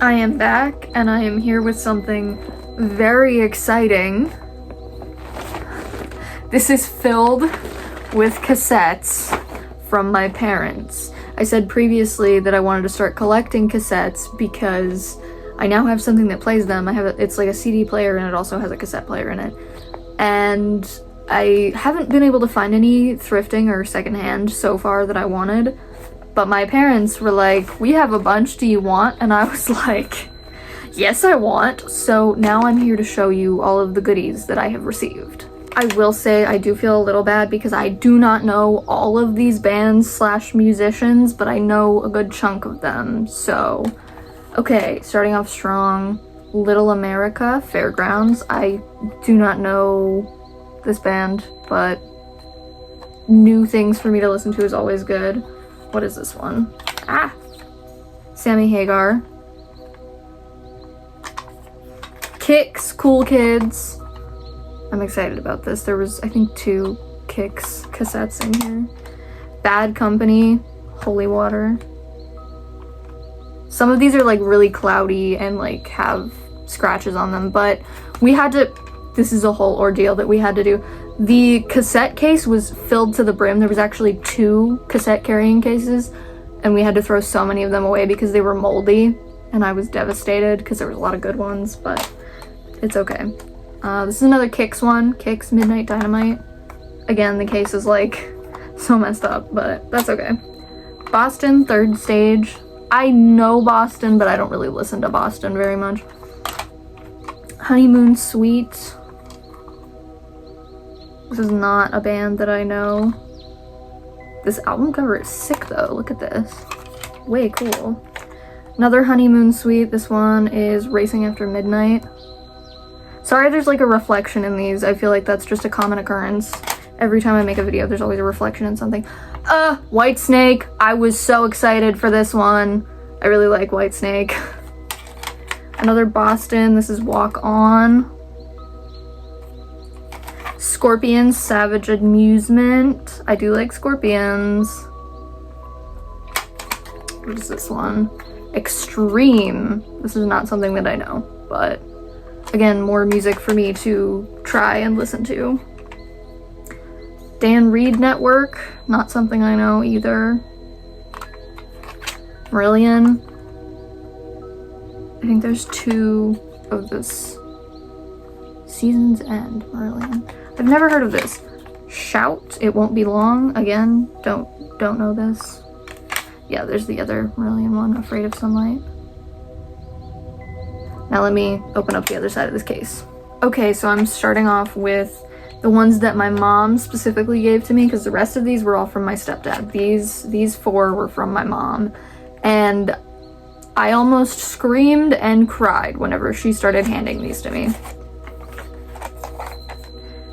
I am back, and I am here with something very exciting. This is filled with cassettes from my parents. I said previously that I wanted to start collecting cassettes because I now have something that plays them. It's like a CD player, and it also has a cassette player in it. And I haven't been able to find any thrifting or secondhand so far that I wanted. But my parents were like, we have a bunch, do you want? And I was like, yes, I want. So now I'm here to show you all of the goodies that I have received. I will say I do feel a little bad because I do not know all of these bands slash musicians, but I know a good chunk of them. So, okay, starting off strong. Little America, Fairgrounds. I do not know this band, but new things for me to listen to is always good. What is this one? Ah! Sammy Hagar. Kicks, Cool Kids. I'm excited about this. There was, I think, 2 Kicks cassettes in here. Bad Company, Holy Water. Some of these are like really cloudy and like have scratches on them, but we had to, this is a whole ordeal that we had to do. The cassette case was filled to the brim. There was actually 2 cassette carrying cases, and we had to throw so many of them away because they were moldy, and I was devastated because there was a lot of good ones, but it's okay. This is another Kicks one, Kicks Midnight Dynamite. Again, the case is like so messed up, but that's okay. Boston, Third Stage. I know Boston, but I don't really listen to Boston very much. Honeymoon Suite. This is not a band that I know. This album cover is sick though, look at this. Way cool. Another Honeymoon Suite. This one is Racing After Midnight. Sorry there's like a reflection in these. I feel like that's just a common occurrence. Every time I make a video, there's always a reflection in something. Whitesnake. I was so excited for this one. I really like Whitesnake. Another Boston. This is Walk On. Scorpions, Savage Amusement. I do like Scorpions. What is this one? Extreme. This is not something that I know, but again, more music for me to try and listen to. Dan Reed Network, not something I know either. Marillion. I think there's 2 of this. Season's End, Marillion. I've never heard of this. Shout, It Won't Be Long. Again, don't know this. Yeah, there's the other Marillion one, Afraid of Sunlight. Now let me open up the other side of this case. Okay, so I'm starting off with the ones that my mom specifically gave to me, because the rest of these were all from my stepdad. These 4 were from my mom, and I almost screamed and cried whenever she started handing these to me.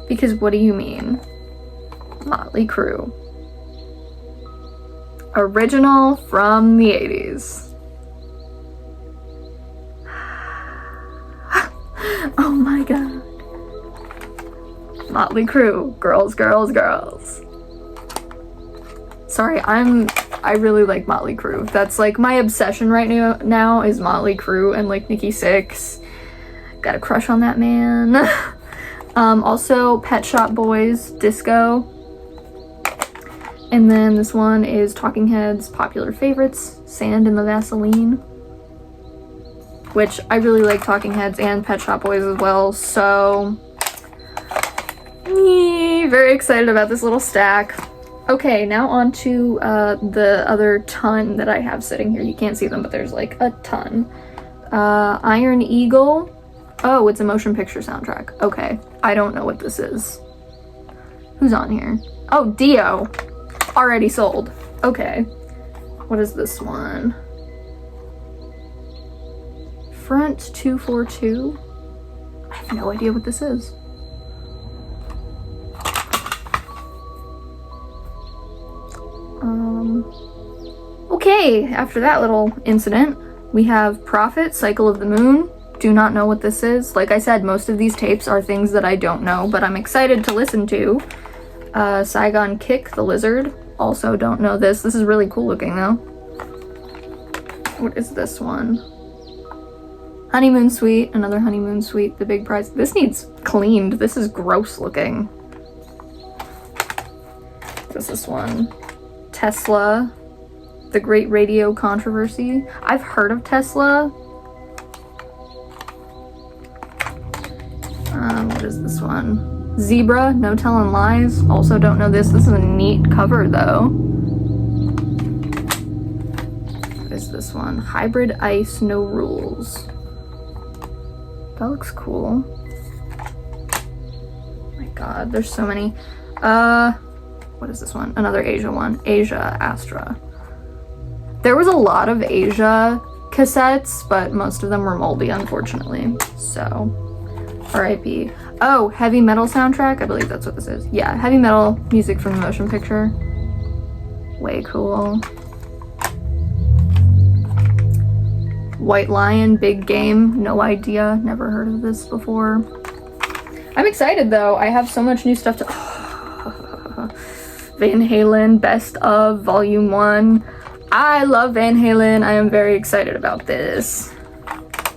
Because what do you mean? Motley Crue. Original from the 80s. Oh my god. Motley Crue. Girls, girls, girls. Sorry, I really like Motley Crue. That's like my obsession right now is Motley Crue and like Nikki Sixx. Got a crush on that man. Also Pet Shop Boys, Disco. And then this one is Talking Heads Popular Favorites, Sand in the Vaseline. Which I really like Talking Heads and Pet Shop Boys as well, so very excited about this little stack. Okay, now on to the other ton that I have sitting here. You can't see them, but there's like a ton. Iron Eagle. Oh, it's a motion picture soundtrack. Okay, I don't know what this is. Who's on here? Oh, Dio. Already sold. Okay. What is this one? Front 242. I have no idea what this is. Okay, after that little incident, we have Prophet, Cycle of the Moon. Do not know what this is. Like I said, most of these tapes are things that I don't know, but I'm excited to listen to. Saigon Kick, The Lizard. Also don't know this. This is really cool looking though. What is this one? Honeymoon Suite, another Honeymoon Suite, the big prize. This needs cleaned. This is gross looking. What is this one? Tesla, The Great Radio Controversy. I've heard of Tesla. What is this one? Zebra, No Telling Lies. Also don't know this. This is a neat cover though. What is this one? Hybrid Ice, No Rules. That looks cool. Oh my god, there's so many. What is this one? Another Asia one. Asia Astra. There was a lot of Asia cassettes, but most of them were moldy, unfortunately. So, RIP. Oh, heavy metal soundtrack? I believe that's what this is. Yeah, heavy metal music from the motion picture. Way cool. White Lion, Big Game. No idea. Never heard of this before. I'm excited though. I have so much new stuff to... Van Halen, Best of, Volume 1. I love Van Halen. I am very excited about this.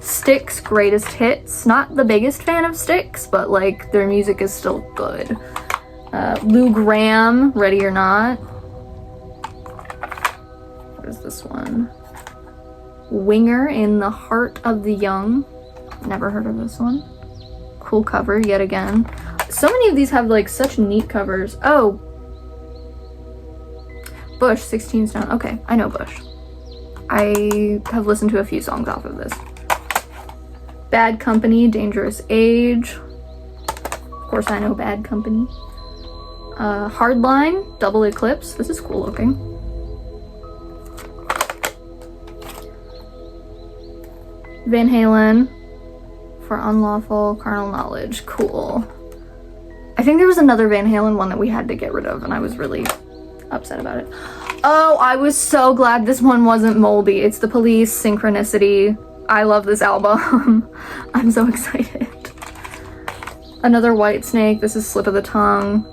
Styx, Greatest Hits. Not the biggest fan of Styx, but like their music is still good. Lou Gramm, Ready or Not. What is this one? Winger, In the Heart of the Young. Never heard of this one. Cool cover yet again. So many of these have like such neat covers. Oh, Bush, 16 Stone. Okay, I know Bush. I have listened to a few songs off of this. Bad Company, Dangerous Age. Of course I know Bad Company. Hardline, Double Eclipse. This is cool looking. Van Halen, For Unlawful Carnal Knowledge. Cool. I think there was another Van Halen one that we had to get rid of and I was really upset about it. Oh, I was so glad this one wasn't moldy. It's The Police, Synchronicity. I love this album. I'm so excited. Another Whitesnake. This is Slip of the Tongue.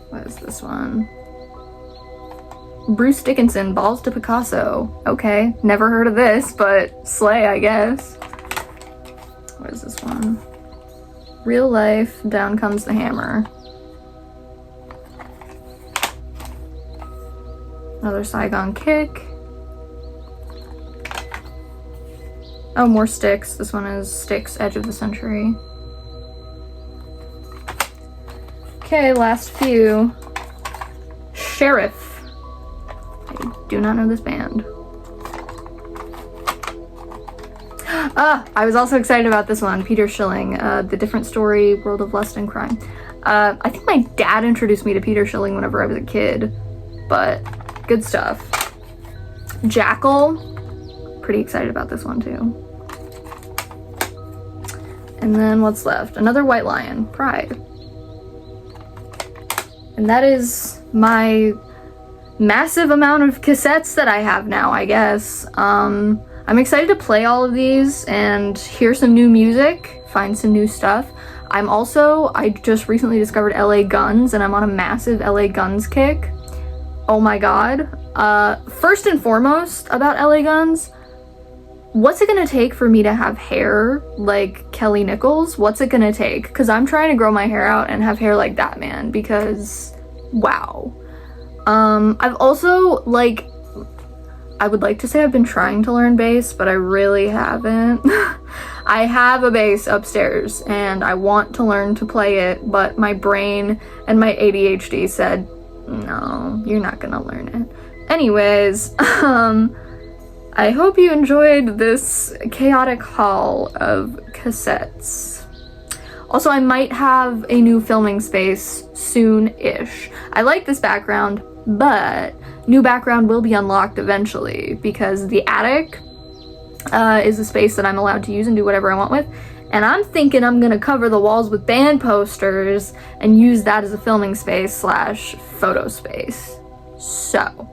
What is this one? Bruce Dickinson, Balls to Picasso. Okay, never heard of this, but slay, I guess. What is this one? Real Life, Down Comes the Hammer. Another Saigon Kick. Oh, more Styx. This one is Styx, Edge of the Century. Okay, last few. Sheriff. I do not know this band. I was also excited about this one. Peter Schilling, The Different Story, World of Lust and Crime. I think my dad introduced me to Peter Schilling whenever I was a kid, but good stuff. Jackal, pretty excited about this one too. And then what's left? Another White Lion, Pride. And that is my massive amount of cassettes that I have now, I guess. I'm excited to play all of these and hear some new music, find some new stuff. I just recently discovered LA Guns and I'm on a massive LA Guns kick. Oh my god. First and foremost about LA Guns, what's it gonna take for me to have hair like Kelly Nichols? What's it gonna take? Because I'm trying to grow my hair out and have hair like that man, because wow. I've also, like, I would like to say I've been trying to learn bass, but I really haven't. I have a bass upstairs and I want to learn to play it, but my brain and my ADHD said, no, you're not gonna learn it. Anyways, I hope you enjoyed this chaotic haul of cassettes. Also, I might have a new filming space soon-ish. I like this background, but new background will be unlocked eventually because the attic is a space that I'm allowed to use and do whatever I want with. And I'm thinking I'm gonna cover the walls with band posters and use that as a filming space / photo space. So,